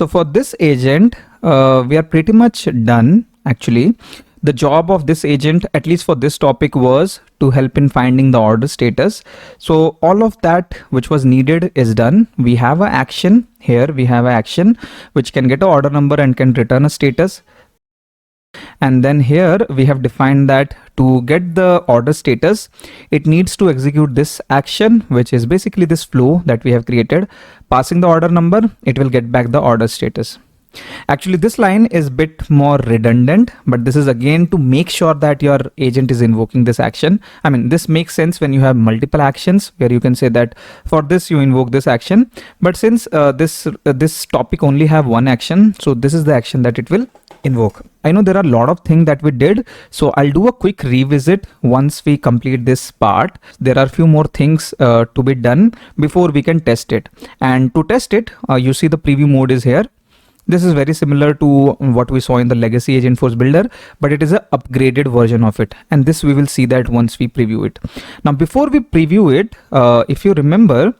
So for this agent, we are pretty much done actually. The job of this agent, at least for this topic, was to help in finding the order status. So all of that which was needed is done. We have an action here. We have an action which can get an order number and can return a status. And then here we have defined that to get the order status, it needs to execute this action, which is basically this flow that we have created. Passing the order number, it will get back the order status. Actually, this line is a bit more redundant, but this is again to make sure that your agent is invoking this action. I mean, this makes sense when you have multiple actions where you can say that for this you invoke this action. But since this topic only have one action, so this is the action that it will invoke. I know there are a lot of things that we did, so I'll do a quick revisit once we complete this part. There are a few more things to be done before we can test it. And to test it, you see the preview mode is here. This is very similar to what we saw in the legacy Agentforce builder, but it is an upgraded version of it. And this we will see that once we preview it. Now, before we preview it, if you remember,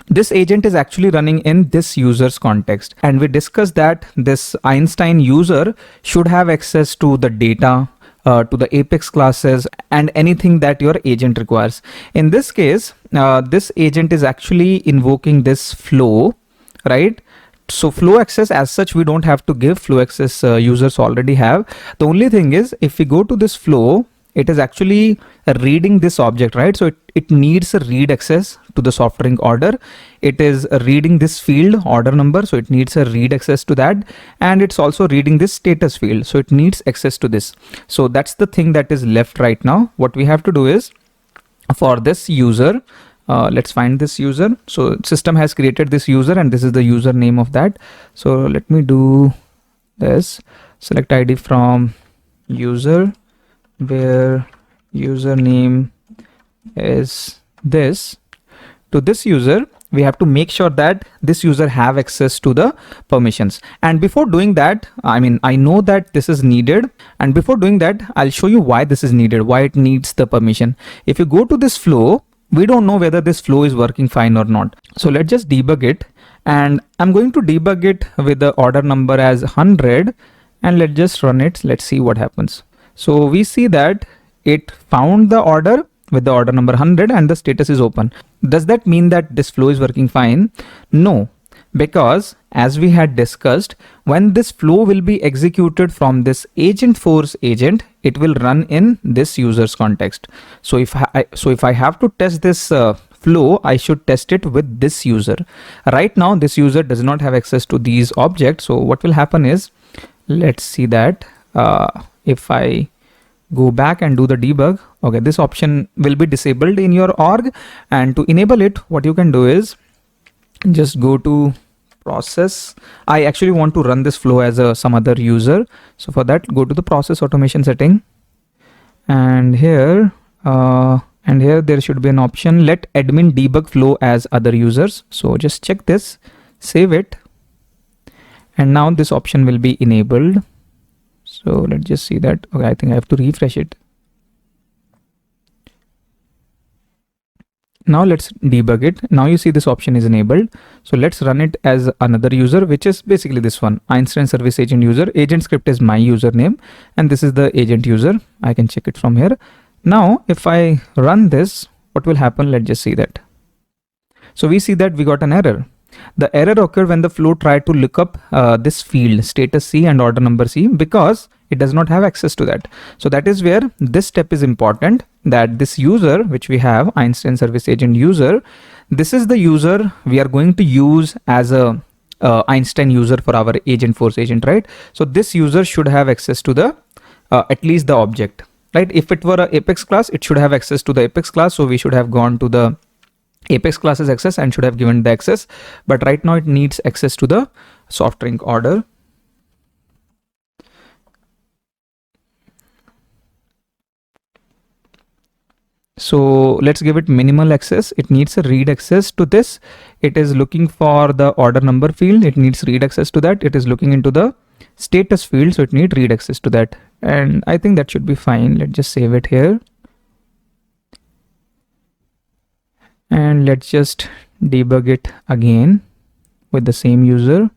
this agent is actually running in this user's context. And we discussed that this Einstein user should have access to the data, to the Apex classes and anything that your agent requires. In this case, this agent is actually invoking this flow, right? So flow access as such, we don't have to give. Flow access users already have. The only thing is if we go to this flow, it is actually reading this object, right? So it needs a read access to the software order. It is reading this field order number. So it needs a read access to that. And it's also reading this status field. So it needs access to this. So that's the thing that is left right now. What we have to do is for this user, let's find this user. So system has created this user and this is the username of that. So let me do this. Select ID from user where username is this. To this user, we have to make sure that this user have access to the permissions. And before doing that, I mean, I know that this is needed. And before doing that, I'll show you why this is needed, why it needs the permission. If you go to this flow, we don't know whether this flow is working fine or not. So let's just debug it. And I'm going to debug it with the order number as 100. And let's just run it. Let's see what happens. So we see that it found the order with the order number 100 and the status is open. Does that mean that this flow is working fine? No, because as we had discussed, when this flow will be executed from this Agentforce agent, it will run in this user's context. So if I have to test this flow, I should test it with this user. Right now, this user does not have access to these objects. So what will happen is, let's see that if I go back and do the debug, okay, this option will be disabled in your org. And to enable it, what you can do is just go to process. I actually want to run this flow as some other user. So for that, go to the process automation setting. And here there should be an option, let admin debug flow as other users. So just check this, save it. And now this option will be enabled. So let's just see that. Okay, I think I have to refresh it. Now let's debug it. Now you see this option is enabled. So let's run it as another user, which is basically this one, Einstein service agent user. Agent script is my username and this is the agent user. I can check it from here. Now if I run this, what will happen? Let's just see that. So we see that we got an error. The error occurred when the flow tried to look up this field status C and order number C because it does not have access to that. So that is where this step is important, that this user which we have, Einstein service agent user, this is the user we are going to use as a Einstein user for our Agentforce agent, right? So this user should have access to the at least the object, right? If it were a Apex class, it should have access to the Apex class. So we should have gone to the Apex classes access and should have given the access, but right now it needs access to the software order. So let's give it minimal access. It needs a read access to this. It is looking for the order number field. It needs read access to that. It is looking into the status field. So it needs read access to that. And I think that should be fine. Let's just save it here. And let's just debug it again with the same user.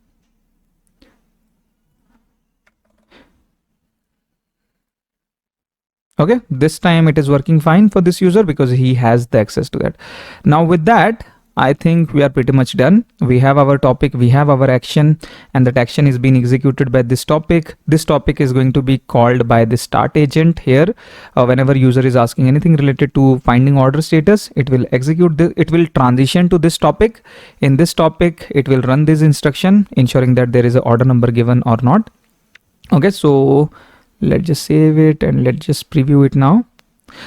Okay, this time it is working fine for this user because he has the access to that. Now with that, I think we are pretty much done. We have our topic, we have our action, and that action is being executed by this topic. This topic is going to be called by the start agent here. Whenever user is asking anything related to finding order status, it will execute it will transition to this topic. In this topic, it will run this instruction, ensuring that there is an order number given or not. Okay, so let's just save it and let's just preview it now.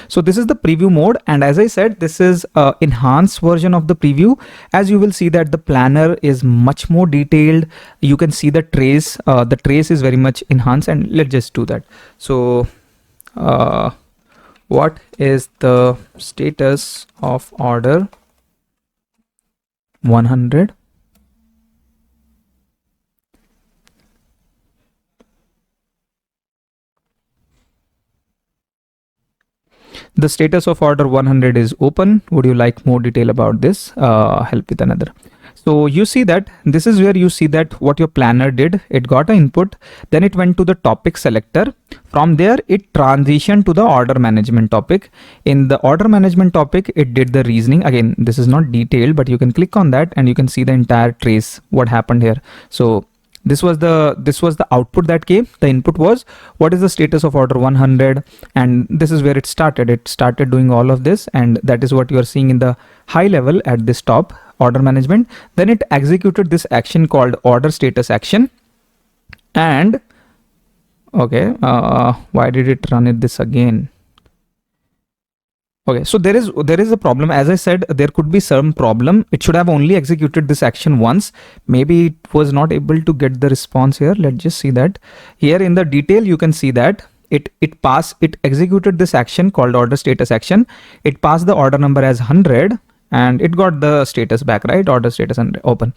So this is the preview mode, and as I said, this is a enhanced version of the preview. As you will see that the planner is much more detailed. You can see the trace. The trace is very much enhanced, and let's just do that. So what is the status of order 100? The status of order 100 is open. Would you like more detail about this? Help with another. So you see that this is where you see that what your planner did. It got an input, then it went to the topic selector. From there, it transitioned to the order management topic. In the order management topic, it did the reasoning. Again, this is not detailed, but you can click on that and you can see the entire trace, what happened here. So this was the output that came. The input was what is the status of order 100, and this is where it started doing all of this, and that is what you are seeing in the high level at this top, order management. Then it executed this action called order status action. And okay, why did it run this again? Okay, so there is a problem. As I said, there could be some problem. It should have only executed this action once. Maybe it was not able to get the response here. Let's just see that. Here in the detail, you can see that it executed this action called order status action. It passed the order number as 100 and it got the status back, right? Order status and open.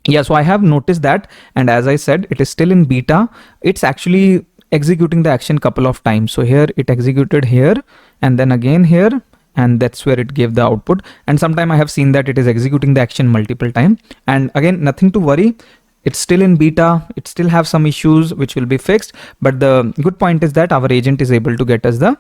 Yeah, so I have noticed that, and as I said, it is still in beta. It's actually executing the action couple of times. So here it executed here and then again here, and that's where it gave the output. And sometime I have seen that it is executing the action multiple times. And again, nothing to worry. It's still in beta. It still have some issues which will be fixed. But the good point is that our agent is able to get us the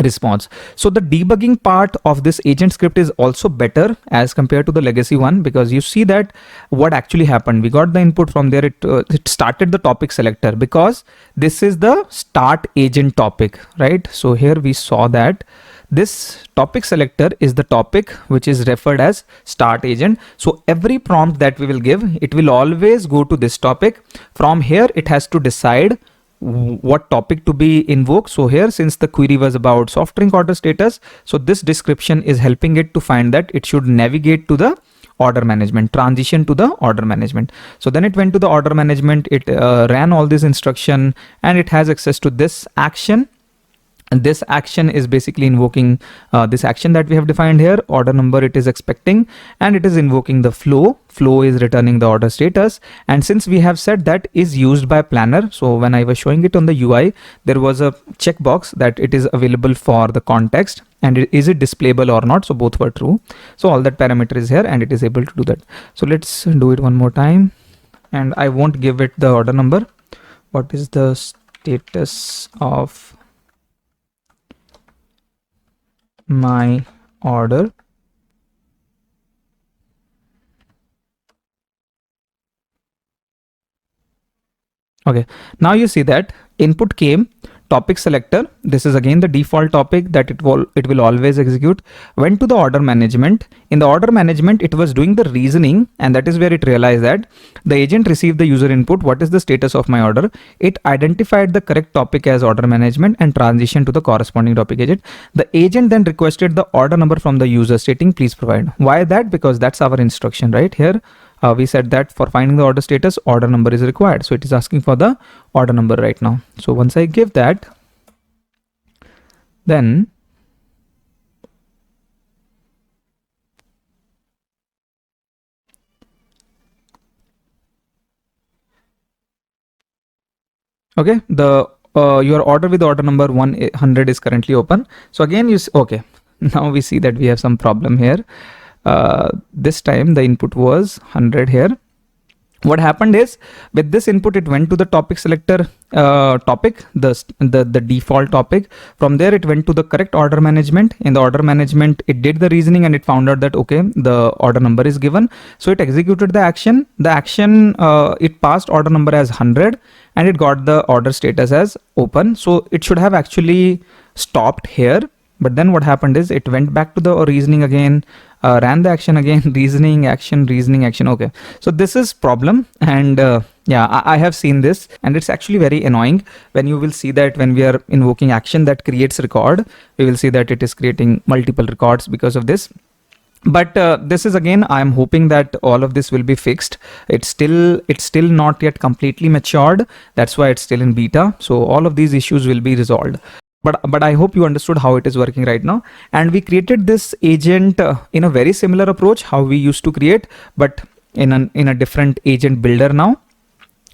response. So the debugging part of this agent script is also better as compared to the legacy one, because you see that what actually happened. We got the input from there. It started the topic selector because this is the start agent topic, right? So here we saw that this topic selector is the topic which is referred as start agent. So every prompt that we will give, it will always go to this topic. From here, it has to decide what topic to be invoked. So here, since the query was about soft drink order status, so this description is helping it to find that it should navigate to the order management, transition to the order management. So then it went to the order management, it ran all this instruction, and it has access to this action. And this action is basically invoking this action that we have defined here, order number it is expecting, and it is invoking the flow. Flow is returning the order status. And since we have said that is used by planner, so when I was showing it on the UI, there was a checkbox that it is available for the context and is it displayable or not. So both were true. So all that parameter is here and it is able to do that. So let's do it one more time, and I won't give it the order number. What is the status of my order? Okay, now you see that input came, topic selector. This is again the default topic that it will always execute. Went to the order management. In the order management, it was doing the reasoning, and that is where it realized that the agent received the user input. What is the status of my order? It identified the correct topic as order management and transitioned to the corresponding topic agent. The agent then requested the order number from the user, stating please provide. Why that? Because that's our instruction right here. We said that for finding the order status, order number is required. So it is asking for the order number right now. So once I give that, then okay, the your order with order number 100 is currently open. So again, okay, now we see that we have some problem here. This time the input was 100 here. What happened is, with this input, it went to the topic selector topic, the default topic. From there, it went to the correct order management. In the order management, it did the reasoning and it found out that, okay, the order number is given. So it executed the action. The action, it passed order number as 100 and it got the order status as open. So it should have actually stopped here. But then what happened is it went back to the reasoning again, ran the action again, reasoning action. Okay, so this is problem. And yeah, I have seen this, and it's actually very annoying when you will see that when we are invoking action that creates record, we will see that it is creating multiple records because of this. But this is, again, I'm hoping that all of this will be fixed. It's still not yet completely matured. That's why it's still in beta. So all of these issues will be resolved. But I hope you understood how it is working right now. And we created this agent in a very similar approach how we used to create, but in a different agent builder now.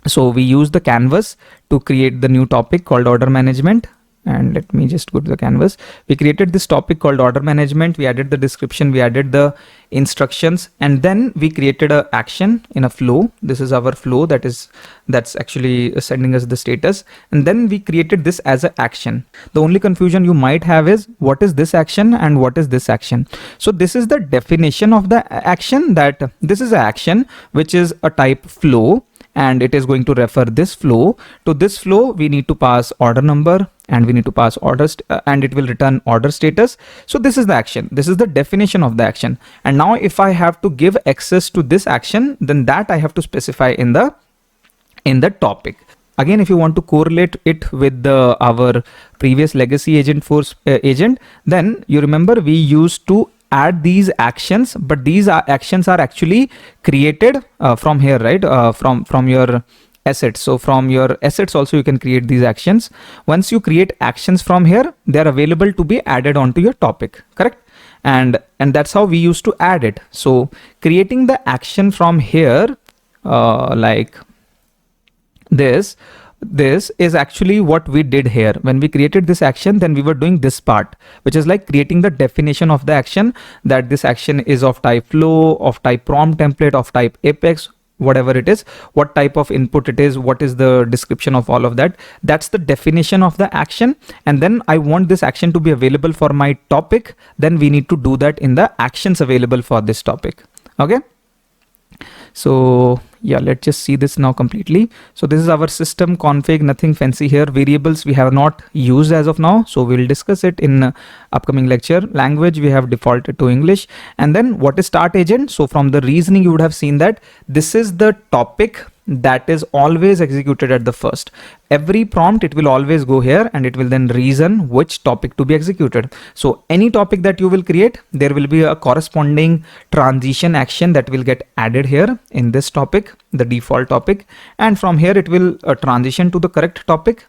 So we use the canvas to create the new topic called order management. And let me just go to the canvas. We created this topic called order management. We added the description, we added the instructions, and then we created a action in a flow. This is our flow that's actually sending us the status. And then we created this as an action. The only confusion you might have is what is this action and what is this action. So this is the definition of the action, that this is an action which is a type flow, and it is going to refer this flow. To this flow, we need to pass order number, and we need to pass orders, and it will return order status. So this is the action. This is the definition of the action. And now if I have to give access to this action, then that I have to specify in the topic. Again, if you want to correlate it with our previous legacy Agentforce agent, then you remember we used to add these actions, but these actions are actually created from here, right? From your assets. So from your assets also you can create these actions. Once you create actions from here, they are available to be added onto your topic, correct? And that's how we used to add it. So creating the action from here, like this is actually what we did here. When we created this action, then we were doing this part, which is like creating the definition of the action, that this action is of type flow, of type prompt template, of type apex, whatever it is, what type of input it is, what is the description of all of that. That's the definition of the action. And then I want this action to be available for my topic. Then we need to do that in the actions available for this topic. Okay. So yeah, let's just see this now completely. So this is our system config, nothing fancy here. Variables we have not used as of now, so we'll discuss it in upcoming lecture. Language we have defaulted to English. And then what is start agent? So from the reasoning you would have seen that this is the topic that is always executed at the first. Every prompt, it will always go here and it will then reason which topic to be executed. So any topic that you will create, there will be a corresponding transition action that will get added here in this topic, the default topic. And from here it will transition to the correct topic.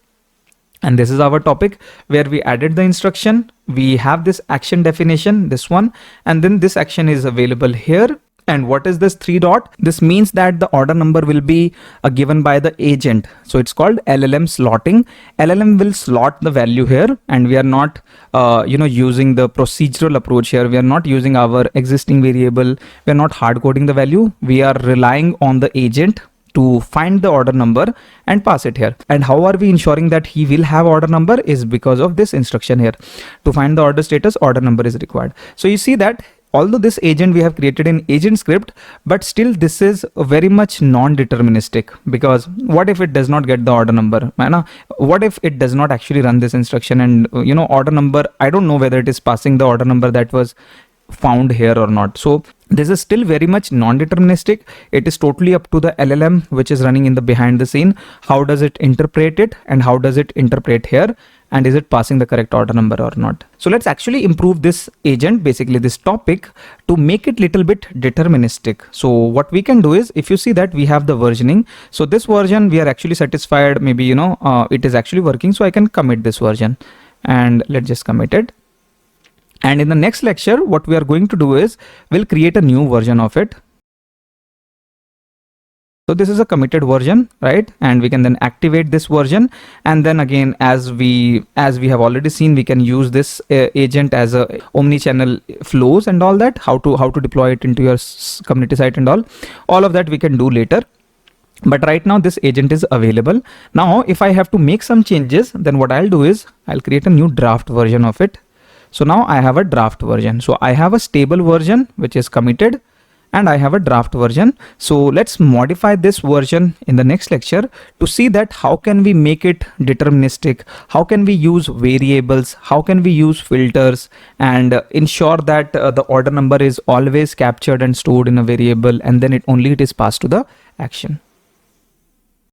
And this is our topic where we added the instruction. We have this action definition, this one, and then this action is available here. And what is this 3 dot? This means that the order number will be given by the agent. So it's called LLM slotting. LLM will slot the value here, and we are not using the procedural approach here. We are not using our existing variable. We are not hard coding the value. We are relying on the agent to find the order number and pass it here. And how are we ensuring that he will have order number is because of this instruction here. To find the order status, order number is required. So you see that although this agent we have created in agent script, but still this is very much non-deterministic, because what if it does not get the order number? What if it does not actually run this instruction and order number, I don't know whether it is passing the order number that was found here or not. So this is still very much non-deterministic. It is totally up to the LLM which is running in the behind the scene. How does it interpret it, and how does it interpret here, and is it passing the correct order number or not? So let's actually improve this agent, basically this topic, to make it little bit deterministic. So what we can do is, if you see that we have the versioning, so this version we are actually satisfied, maybe it is actually working, so I can commit this version, and let's just commit it. And in the next lecture, what we are going to do is we'll create a new version of it. So this is a committed version, right? And we can then activate this version. And then again, as we have already seen, we can use this agent as a omni-channel flows and all that, how to deploy it into your community site and all of that we can do later. But right now this agent is available. Now if I have to make some changes, then what I'll do is I'll create a new draft version of it. So now I have a draft version. So I have a stable version which is committed, and I have a draft version. So let's modify this version in the next lecture to see that how can we make it deterministic, how can we use variables, how can we use filters, and ensure that the order number is always captured and stored in a variable, and then it is passed to the action.